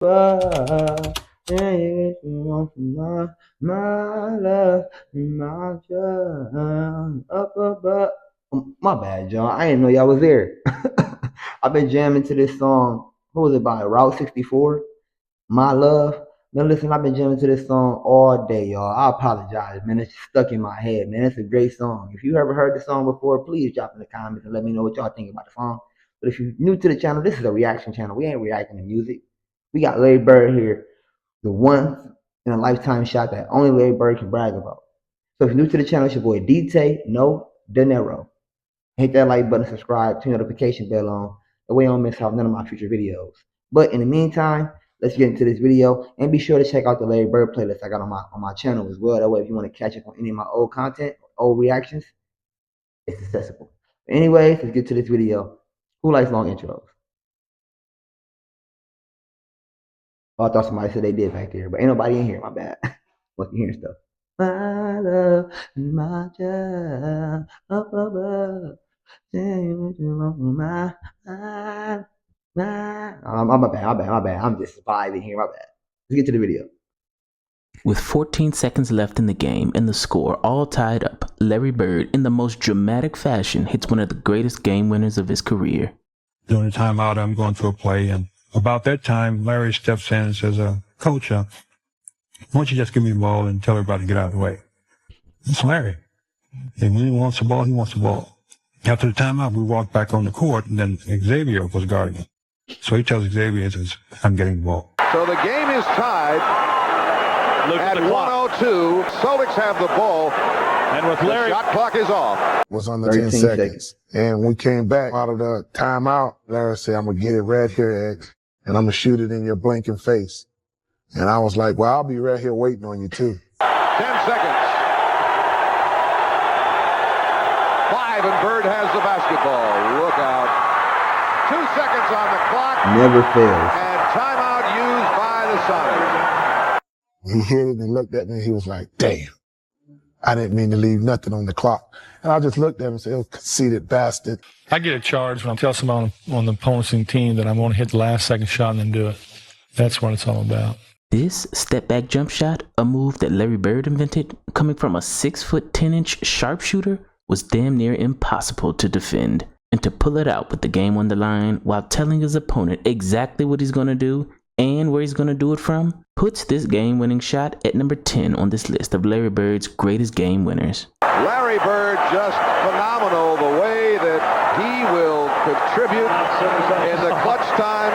But you want my love, my joy, up above. My bad, John. I didn't know y'all was there. I've been jamming to this song. Who was it by? Route 64. My love. Man, listen, I've been jamming to this song all day, y'all. I apologize, man. It's stuck in my head, man. It's a great song. If you ever heard the song before, please drop in the comments and let me know what y'all think about the song. But if you're new to the channel, this is a reaction channel. We ain't reacting to music. We got Larry Bird here, the once in a lifetime shot that only Larry Bird can brag about. So if you're new to the channel, it's your boy DtaeNoDinero. Hit that like button, subscribe, turn the notification bell on. That way you don't miss out none of my future videos. But in the meantime, let's get into this video and be sure to check out the Larry Bird playlist I got on my channel as well. That way, if you want to catch up on any of my old content, old reactions, it's accessible. But anyways, let's get to this video. Who likes long intros? Oh, I thought somebody said they did back there, but ain't nobody in here. My bad. Wasn't hearing stuff. My love, my child, up above. My, my bad. I'm just vibing here. My bad. Let's get to the video. With 14 seconds left in the game and the score all tied up, Larry Bird, in the most dramatic fashion, hits one of the greatest game winners of his career. During the timeout, I'm going through a play, and about that time, Larry steps in and says, Coach, why don't you just give me the ball and tell everybody to get out of the way? It's Larry. And when he wants the ball, he wants the ball. After the timeout, we walked back on the court, and then Xavier was guarding him. So he tells Xavier, he says, I'm getting the ball. So the game is tied at 102. Celtics have the ball. And with Larry, the shot clock is off. Was under 10 seconds. And we came back out of the timeout. Larry said, I'm going to get it right here, X, and I'm going to shoot it in your blinking face. And I was like, well, I'll be right here waiting on you, too. 10 seconds. 5, and Bird has the basketball. Look out. 2 seconds on the clock. Never fails. And timeout used by the Sonics. He hit it and looked at me. He was like, damn. I didn't mean to leave nothing on the clock. And I just looked at him and said, oh, conceited bastard. I get a charge when I tell someone on the opposing team that I'm going to hit the last second shot and then do it. That's what it's all about. This step back jump shot, a move that Larry Bird invented, coming from a 6'10" sharpshooter, was damn near impossible to defend. And to pull it out with the game on the line while telling his opponent exactly what he's going to do and where he's going to do it from, puts this game-winning shot at number 10 on this list of Larry Bird's greatest game winners. Larry Bird, just phenomenal the way that he will contribute in the clutch time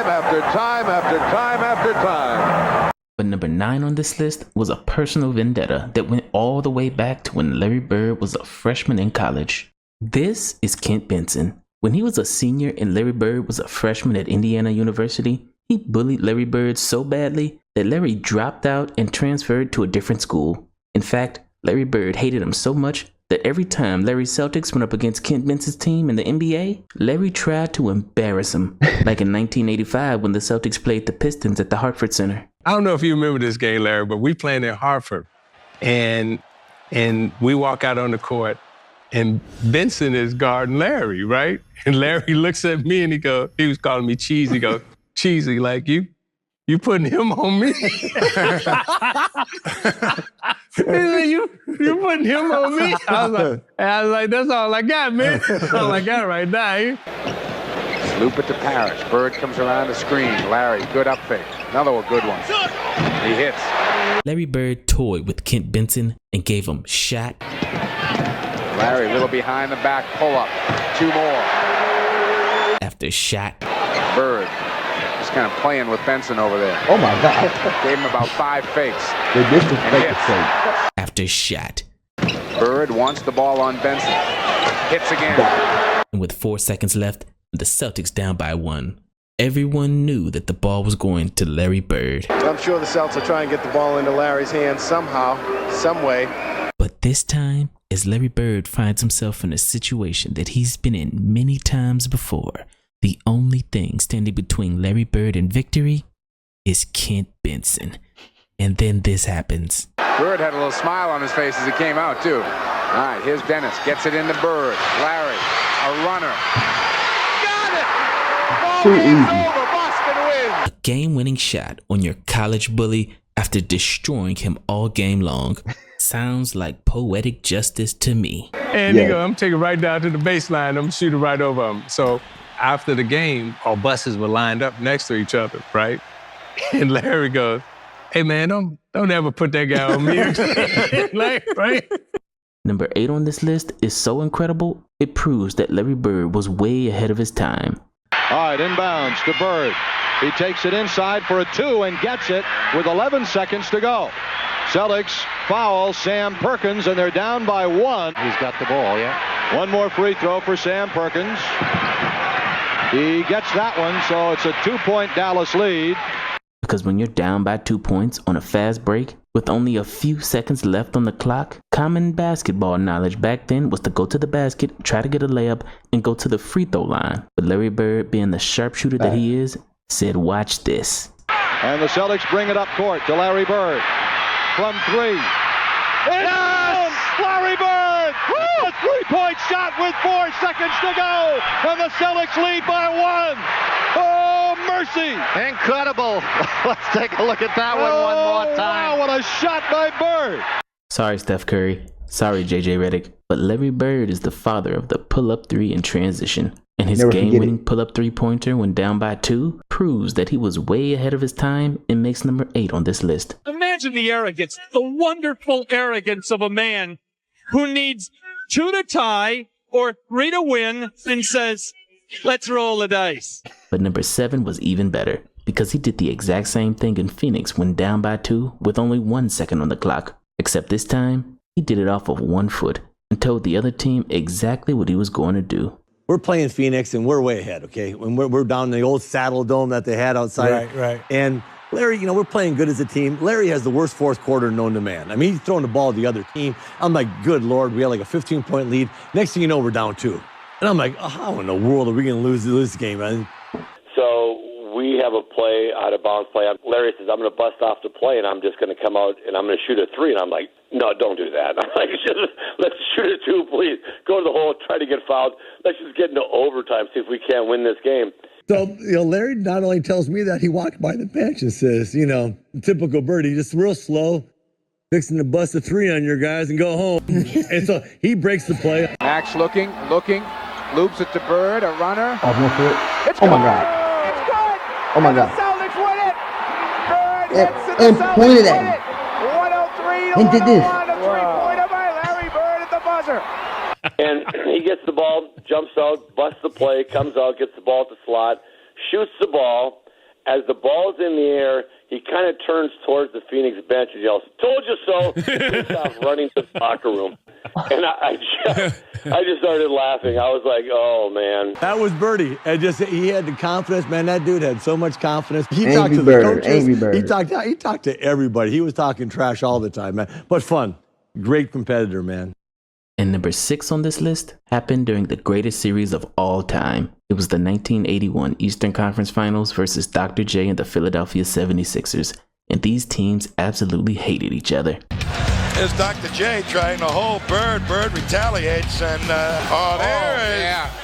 after time after time after time. But number 9 on this list was a personal vendetta that went all the way back to when Larry Bird was a freshman in college. This is Kent Benson. When he was a senior and Larry Bird was a freshman at Indiana University, he bullied Larry Bird so badly that Larry dropped out and transferred to a different school. In fact, Larry Bird hated him so much that every time Larry's Celtics went up against Kent Benson's team in the NBA, Larry tried to embarrass him, like in 1985 when the Celtics played the Pistons at the Hartford Center. I don't know if you remember this game, Larry, but we playing in Hartford, and we walk out on the court, and Benson is guarding Larry, right? And Larry looks at me and he was calling me cheesy. He goes, cheesy, like you putting him on me? He said, you putting him on me? I was like, that's all I got, man. That's all I got right now. Loop it to Parrish. Bird comes around the screen. Larry, good up fake. Another good one. He hits. Larry Bird toyed with Kent Benson and gave him shot. Larry, a little behind the back pull-up. 2 more. After shot. Bird just kind of playing with Benson over there. Oh my God. Gave him about 5 fakes. The disrespect. After shot. Bird wants the ball on Benson. Hits again. And with 4 seconds left, the Celtics down by 1. Everyone knew that the ball was going to Larry Bird. I'm sure the Celtics will try and get the ball into Larry's hands somehow, some way. But this time, as Larry Bird finds himself in a situation that he's been in many times before, the only thing standing between Larry Bird and victory is Kent Benson. And then this happens. Bird had a little smile on his face as he came out, too. All right, here's Dennis. Gets it into Bird. Larry, a runner. Got it! Ball Too game's easy. over. Boston wins. wins. A game-winning shot on your college bully after destroying him all game long. Sounds like poetic justice to me. And he go, I'm taking it right down to the baseline. I'm going to shoot it right over him. So after the game, our buses were lined up next to each other, right? And Larry goes, hey, man, don't ever put that guy on me. Like, right? Number 8 on this list is so incredible, it proves that Larry Bird was way ahead of his time. All right, inbounds to Bird. He takes it inside for a 2 and gets it with 11 seconds to go. Celtics foul Sam Perkins, and they're down by 1. He's got the ball, yeah. One more free throw for Sam Perkins. He gets that one, so it's a 2-point Dallas lead. Because when you're down by 2 points on a fast break, with only a few seconds left on the clock, common basketball knowledge back then was to go to the basket, try to get a layup, and go to the free throw line. But Larry Bird, being the sharpshooter that he is, said, watch this. And the Celtics bring it up court to Larry Bird. From 3. Yes! Larry Bird! A 3-point shot with 4 seconds to go! And the Celtics lead by 1! Oh, mercy! Incredible! Let's take a look at that one more time. Wow, what a shot by Bird! Sorry, Steph Curry. Sorry, JJ Redick. But Larry Bird is the father of the pull-up 3 in transition. And his game-winning pull-up 3-pointer when down by 2 proves that he was way ahead of his time and makes number 8 on this list. Imagine the arrogance, the wonderful arrogance of a man who needs 2 to tie or 3 to win and says, let's roll the dice. But number 7 was even better because he did the exact same thing in Phoenix when down by 2 with only 1 second on the clock. Except this time, he did it off of 1 foot and told the other team exactly what he was going to do. We're playing Phoenix, and we're way ahead, okay? When we're down in the old Saddle Dome that they had outside. Right. And Larry, we're playing good as a team. Larry has the worst fourth quarter known to man. I mean, he's throwing the ball to the other team. I'm like, good Lord, we had like a 15-point lead. Next thing you know, we're down 2. And I'm like, oh, how in the world are we going to lose this game, man? So we have a play, out of bounds play. Larry says, I'm going to bust off the play, and I'm just going to come out, and I'm going to shoot a 3. And I'm like, no, don't do that. I'm like, let's shoot a 2, please. Go to the hole, try to get fouled. Let's just get into overtime, see if we can't win this game. So, Larry not only tells me that, he walked by the bench and says, typical Birdie, just real slow, fixing to bust a 3 on your guys and go home. And so he breaks the play. Max looking, loops it to Bird, a runner. Off my foot. It's Oh my good. God. It's good. Oh my And God. the Celtics win it. Bird hits it. And The Celtics pointed win at it. 103 to And did this. 101. A 3-pointer by Larry Bird at the buzzer. And he gets the ball, jumps out, busts the play, comes out, gets the ball at the slot, shoots the ball. As the ball's in the air, he kind of turns towards the Phoenix bench and yells, "Told you so!" Takes off running to the locker room. And I just started laughing. I was like, oh, man. That was Birdie. And he had the confidence. Man, that dude had so much confidence. He talked to the Bird, coaches. Angry Bird. He talked to everybody. He was talking trash all the time, man. But fun. Great competitor, man. And number 6 on this list happened during the greatest series of all time. It was the 1981 Eastern Conference Finals versus Dr. J and the Philadelphia 76ers. And these teams absolutely hated each other. There's Dr. J trying to hold Bird. Bird retaliates, and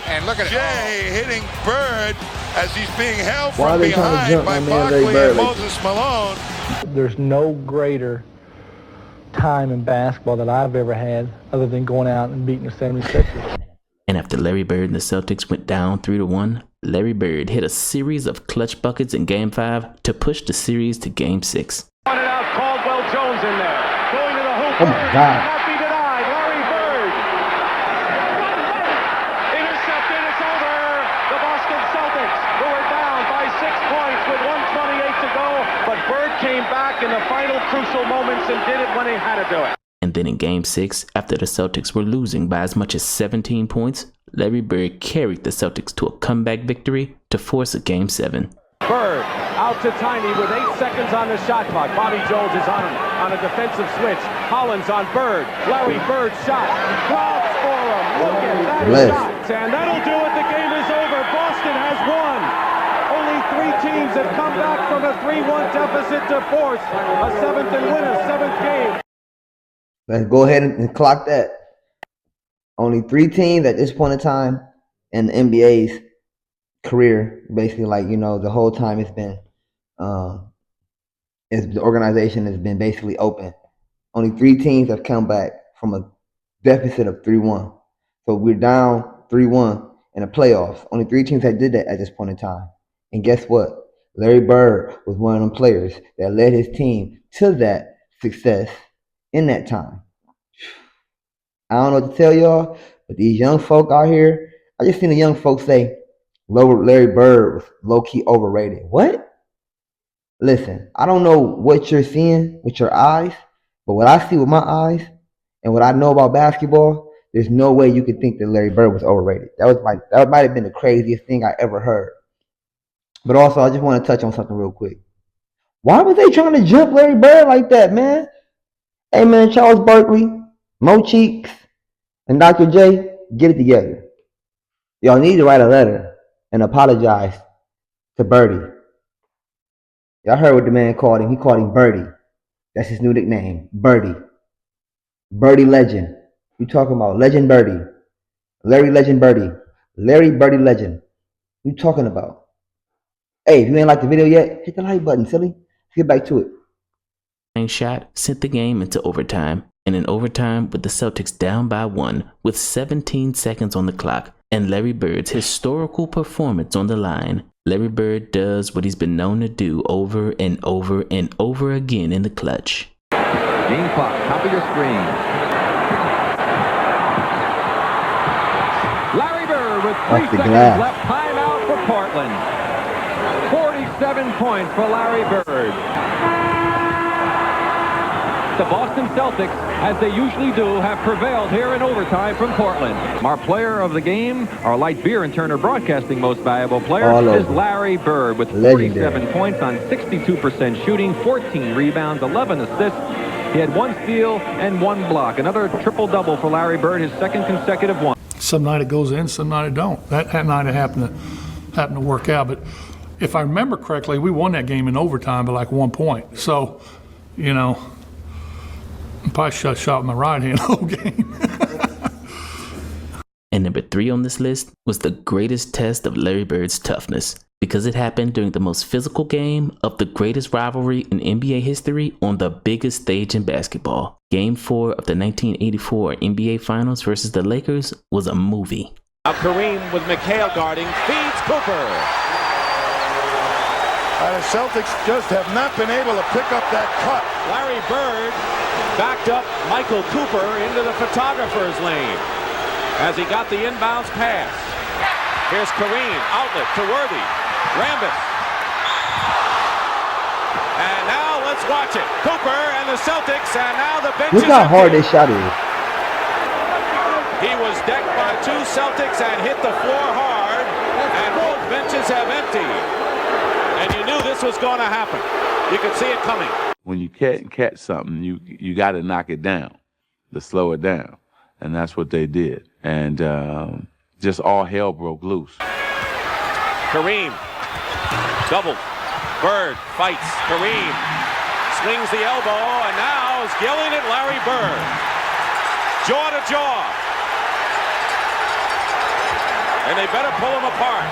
And look at Jay hitting Bird as he's being held Why are from they trying to behind jump by my man, Larry Barkley Bird? and Moses Malone. There's no greater time in basketball that I've ever had other than going out and beating the 76ers. And after Larry Bird and the Celtics went down 3-1, Larry Bird hit a series of clutch buckets in Game 5 to push the series to Game 6. Wanted out Caldwell Jones in there. Going to the hoop. Oh my God. Cannot be denied. Larry Bird. Intercepted. It's over. The Boston Celtics, who were down by 6 points with 1:28 to go. But Bird came back in the final crucial moments and did it when he had to do it. And then in Game 6, after the Celtics were losing by as much as 17 points, Larry Bird carried the Celtics to a comeback victory to force a Game 7. Bird out to Tiny with 8 seconds on the shot clock. Bobby Jones is on him on a defensive switch. Hollins on Bird. Larry Bird shot. Drops for him. Look at that shot. And that'll do it. The game is over. Boston has won. Only 3 teams have come back from a 3-1 deficit to force a 7th and win a 7th game. Let's go ahead and clock that. Only 3 teams at this point in time in the NBA's career, basically, the whole time it's been is the organization has been basically open. Only 3 teams have come back from a deficit of 3-1. So we're down 3-1 in the playoffs. Only 3 teams that did that at this point in time. And guess what? Larry Bird was one of them players that led his team to that success in that time. I don't know what to tell y'all, but these young folk out here, I just seen the young folks say Larry Bird was low-key overrated. What? Listen, I don't know what you're seeing with your eyes, but what I see with my eyes and what I know about basketball, there's no way you could think that Larry Bird was overrated. That might have been the craziest thing I ever heard. But also, I just want to touch on something real quick. Why were they trying to jump Larry Bird like that, man? Hey, man, Charles Barkley, Mo Cheeks, and Dr. J, get it together. Y'all need to write a letter and apologize to Birdie. Y'all heard what the man called him. He called him Birdie. That's his new nickname, Birdie. Birdie Legend. You talking about Legend Birdie. Larry Legend Birdie. Larry Birdie Legend. You talking about? Hey, if you ain't like the video yet, hit the like button, silly. Let's get back to it. Shot sent the game into overtime, and in overtime with the Celtics down by 1 with 17 seconds on the clock and Larry Bird's historical performance on the line, Larry Bird does what he's been known to do over and over and over again in the clutch. Game clock, top of your screen. Larry Bird with 3 seconds left. Timeout for Portland. 47 points for Larry Bird. The Boston Celtics, as they usually do, have prevailed here in overtime from Portland. Our player of the game, our Light Beer and Turner Broadcasting most valuable player, is Larry Bird with 47 points on 62% shooting, 14 rebounds, 11 assists. He had 1 steal and 1 block. Another triple-double for Larry Bird, his second consecutive one. Some night it goes in, some night it don't. That night it happened to work out. But if I remember correctly, we won that game in overtime by like 1 point. So, you know, I probably shot with my right hand the whole game. And number 3 on this list was the greatest test of Larry Bird's toughness, because it happened during the most physical game of the greatest rivalry in NBA history on the biggest stage in basketball. Game 4 of the 1984 NBA Finals versus the Lakers was a movie. Now Kareem with McHale guarding, feeds Cooper. The Celtics just have not been able to pick up that cut. Larry Bird backed up Michael Cooper into the photographer's lane as he got the inbounds pass. Here's Kareem, outlet to Worthy. Rambis. And now let's watch it. Cooper and the Celtics, and now the bench. Look how hard this shot is. He was decked by 2 Celtics and hit the floor hard, and both benches have emptied. And you knew this was going to happen. You could see it coming. When you catch something, you got to knock it down, to slow it down. And that's what they did. And just all hell broke loose. Kareem, double. Bird fights. Kareem swings the elbow, and now is yelling at Larry Bird. Jaw to jaw. And they better pull him apart.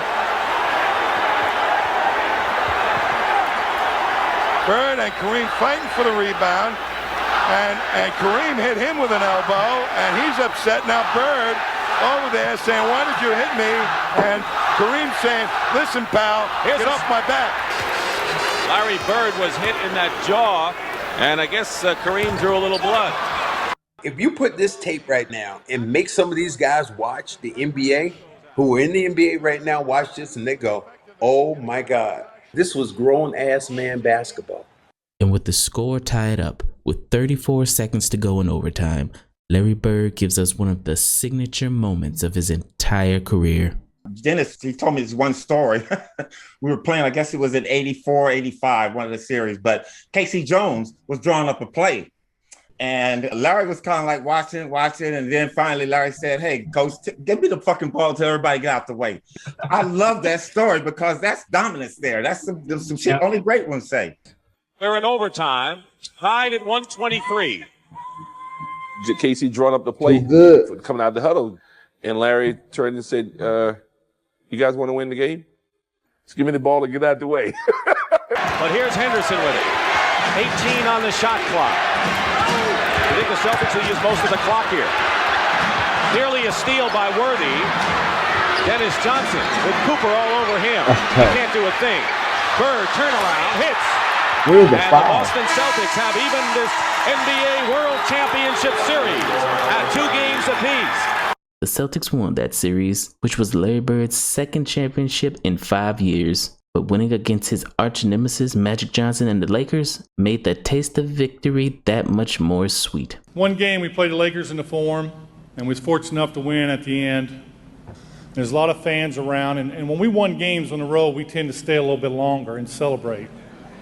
Bird and Kareem fighting for the rebound, and Kareem hit him with an elbow, and he's upset. Now Bird over there saying, "Why did you hit me?" And Kareem saying, "Listen, pal, get off my back." Larry Bird was hit in that jaw, and I guess Kareem drew a little blood. If you put this tape right now and make some of these guys watch the NBA, who are in the NBA right now, watch this, and they go, "Oh my God. This was grown-ass man basketball." And with the score tied up with 34 seconds to go in overtime, Larry Bird gives us one of the signature moments of his entire career. Dennis, he told me this one story. We were playing, I guess it was in 84, 85, one of the series, but Casey Jones was drawing up a play. And Larry was kind of like watching. And then finally Larry said, "Hey, coach, give me the fucking ball till everybody get out the way." I love that story because that's dominance there. That's some shit only great ones say. We're in overtime, tied at 123. Casey drawing up the play coming out of the huddle. And Larry turned and said, "You guys want to win the game? Just give me the ball and get out the way." But here's Henderson with it. 18 on the shot clock. I think the Celtics will use most of the clock here. Nearly a steal by Worthy. Dennis Johnson with Cooper all over him. He can't do a thing. Bird turnaround hits. Where's the And foul? the Boston Celtics have even this NBA World Championship Series at 2 games apiece. The Celtics won that series, which was Larry Bird's second championship in 5 years. But winning against his arch nemesis Magic Johnson and the Lakers made the taste of victory that much more sweet. One game we played the Lakers in the Forum, and we was fortunate enough to win at the end. There's a lot of fans around, and when we won games on the road, we tend to stay a little bit longer and celebrate.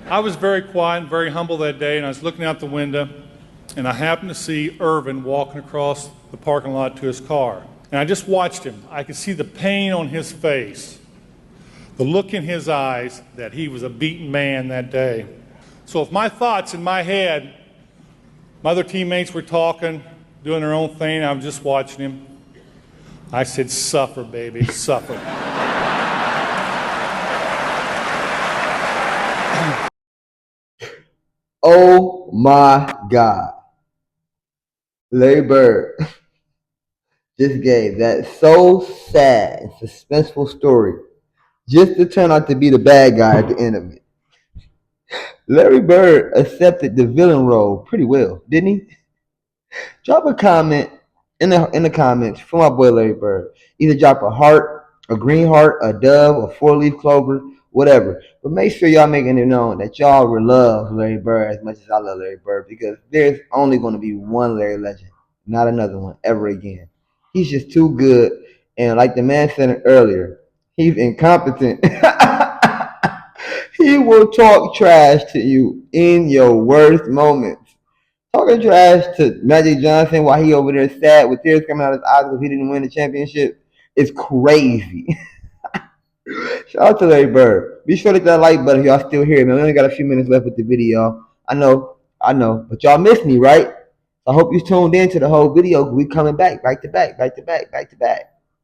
I was very quiet and very humble that day, and I was looking out the window, and I happened to see Irvin walking across the parking lot to his car. And I just watched him. I could see the pain on his face, the look in his eyes that he was a beaten man that day. So if my thoughts in my head, my other teammates were talking, doing their own thing, I was just watching him. I said, suffer, baby, suffer. Oh my God. Larry Bird just gave that so sad and suspenseful story just to turn out to be the bad guy at the end of it. Larry Bird accepted the villain role pretty well, didn't he? Drop a comment in the comments for my boy Larry Bird. Either drop a heart, a green heart, a dove, a 4-leaf clover, whatever. But make sure y'all making it known that y'all will love Larry Bird as much as I love Larry Bird, because there's only going to be one Larry Legend, not another one ever again. He's just too good, and like the man said earlier, he's incompetent. He will talk trash to you in your worst moments. Talking trash to Magic Johnson while he over there sad with tears coming out of his eyes because he didn't win the championship is crazy. Shout out to Larry Bird. Be sure to hit that like button if y'all still here, man. We only got a few minutes left with the video. I know. But y'all missed me, right? I hope you tuned in to the whole video. We coming back to back.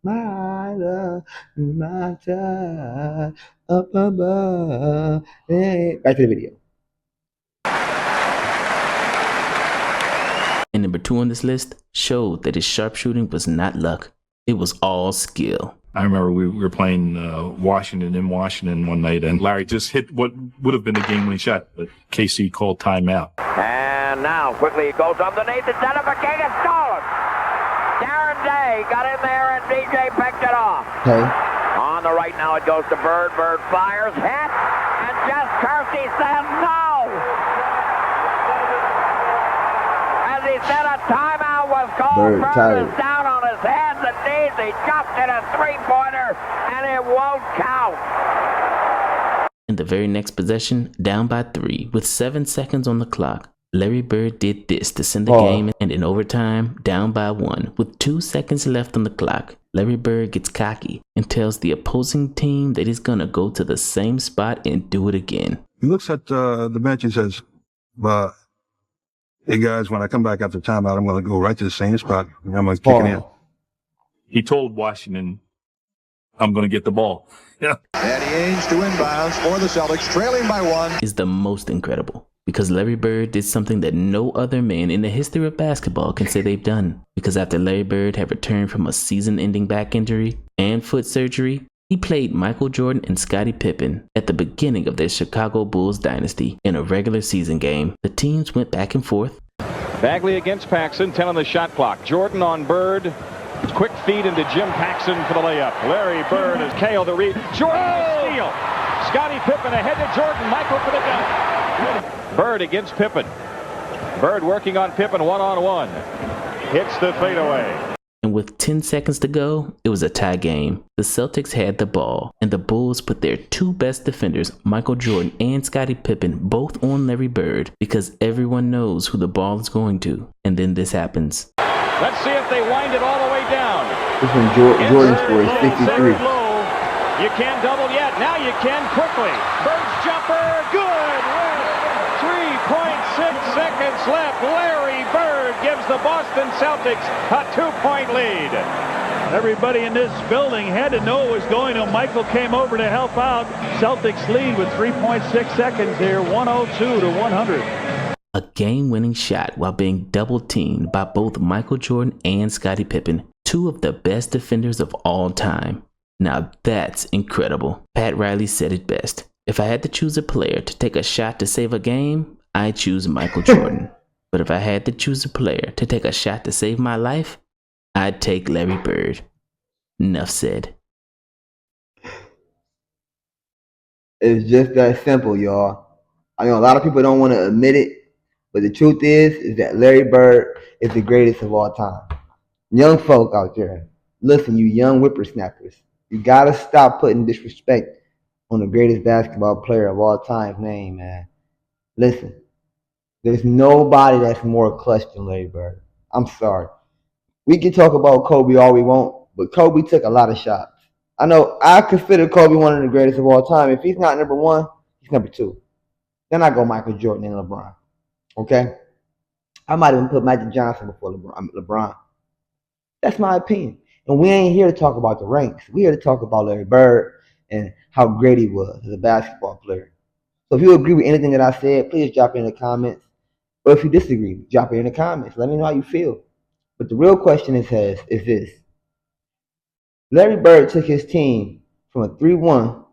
My love, my child, up above. Hey. Back to the video. And number 2 on this list showed that his sharpshooting was not luck. It was all skill. I remember we were playing Washington one night, and Larry just hit what would have been the game-winning shot, but KC called timeout. And now quickly it goes underneath. The center for King is stolen. Darren Day got in there, and DJ picked it off. Okay. On the right now it goes to Bird. Bird fires, hit, and Jess Kersey says no. As he said, a timeout was called. Bird is down on his hands and knees. He jumped at a three-pointer, and it won't count. In the very next possession, down by 3 with 7 seconds on the clock, Larry Bird did this to send the game, and in overtime, down by 1 with 2 seconds left on the clock, Larry Bird gets cocky and tells the opposing team that he's gonna go to the same spot and do it again. He looks at the bench and says, hey guys, when I come back after timeout, I'm going to go right to the same spot and I'm going to kick it in. He told Washington, I'm going to get the ball. Yeah. Danny Ainge to inbounds for the Celtics, trailing by 1. Is the most incredible, because Larry Bird did something that no other man in the history of basketball can say they've done. Because after Larry Bird had returned from a season-ending back injury and foot surgery, he played Michael Jordan and Scottie Pippen at the beginning of their Chicago Bulls dynasty in a regular season game. The teams went back and forth. Bagley against Paxson, 10 on the shot clock. Jordan on Bird. Quick feed into Jim Paxson for the layup. Larry Bird has Kale the read. Jordan the steal. Scottie Pippen ahead to Jordan. Michael for the dunk. Bird against Pippen. Bird working on Pippen one-on-one. Hits the fadeaway. And with 10 seconds to go, it was a tie game. The Celtics had the ball, and the Bulls put their 2 best defenders, Michael Jordan and Scottie Pippen, both on Larry Bird, because everyone knows who the ball is going to. And then this happens. Let's see if they wind it all the way down. This one Jordan scored 63. You can't double yet. Now you can quickly. Bird's jumper, good. 3.6 seconds left. Larry Bird gives the Boston Celtics a 2-point lead. Everybody in this building had to know it was going on. Michael came over to help out. Celtics lead with 3.6 seconds here, 102 to 100. A game-winning shot while being double-teamed by both Michael Jordan and Scottie Pippen, two of the best defenders of all time. Now that's incredible. Pat Riley said it best. If I had to choose a player to take a shot to save a game, I'd choose Michael Jordan. But if I had to choose a player to take a shot to save my life, I'd take Larry Bird. Enough said. It's just that simple, y'all. I know a lot of people don't want to admit it, but the truth is that Larry Bird is the greatest of all time. Young folk out there, listen, you young whippersnappers, you gotta stop putting disrespect on the greatest basketball player of all time's name, man. Listen, there's nobody that's more clutch than Larry Bird. I'm sorry. We can talk about Kobe all we want, but Kobe took a lot of shots. I know I consider Kobe one of the greatest of all time. If he's not number one, he's number two. Then I go Michael Jordan and LeBron. Okay? I might even put Magic Johnson before LeBron. That's my opinion. And we ain't here to talk about the ranks. We're here to talk about Larry Bird and how great he was as a basketball player. So if you agree with anything that I said, please drop it in the comments. Or if you disagree, drop it in the comments. Let me know how you feel. But the real question is this. Larry Bird took his team from a 3-1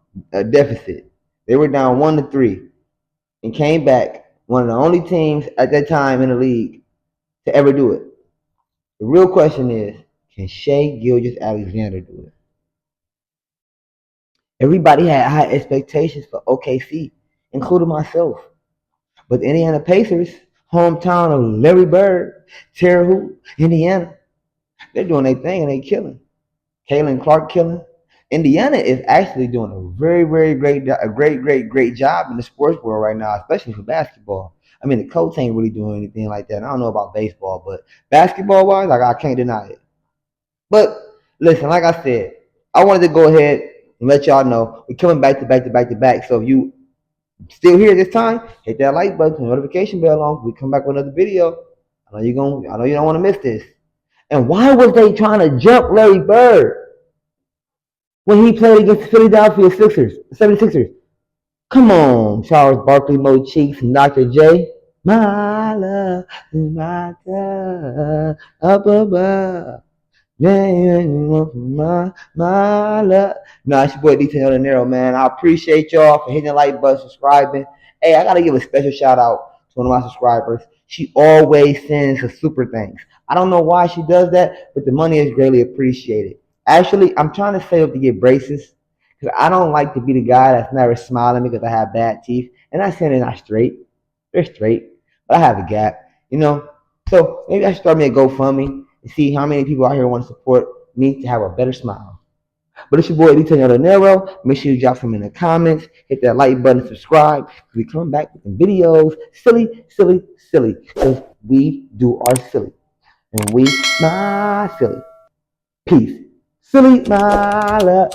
deficit. They were down 1-3 and came back, one of the only teams at that time in the league to ever do it. The real question is, can Shai Gilgeous-Alexander do it? Everybody had high expectations for OKC, including myself. But the Indiana Pacers, hometown of Larry Bird, Terre Haute, Indiana, they're doing their thing and they killing. Caitlin Clark killing. Indiana is actually doing a very, very great job in the sports world right now, especially for basketball. I mean, the coach ain't really doing anything like that. I don't know about baseball, but basketball-wise, I can't deny it. But listen, like I said, I wanted to go ahead and let y'all know we're coming back to back. So if you still here this time, hit that like button, notification bell on. We come back with another video. I know you don't want to miss this. And why was they trying to jump Larry Bird when he played against the Philadelphia 76ers? Come on, Charles Barkley, Mo Cheeks, and Dr. J. My love is my love up above. My love. Nah, it's your boy DtaeNoDinero, man. I appreciate y'all for hitting the like button, subscribing. Hey, I gotta give a special shout out to one of my subscribers. She always sends her super thanks. I don't know why she does that, but the money is greatly appreciated. Actually, I'm trying to save up to get braces because I don't like to be the guy that's never smiling because I have bad teeth. And I'm saying they're not straight. They're straight, but I have a gap, you know? So maybe I should start me a GoFundMe and see how many people out here want to support me to have a better smile. But it's your boy DtaeNoDinero. Make sure you drop some in the comments. Hit that like button, subscribe. We come back with some videos. Silly. Because we do our silly. And we my silly. Peace. Silly, my love.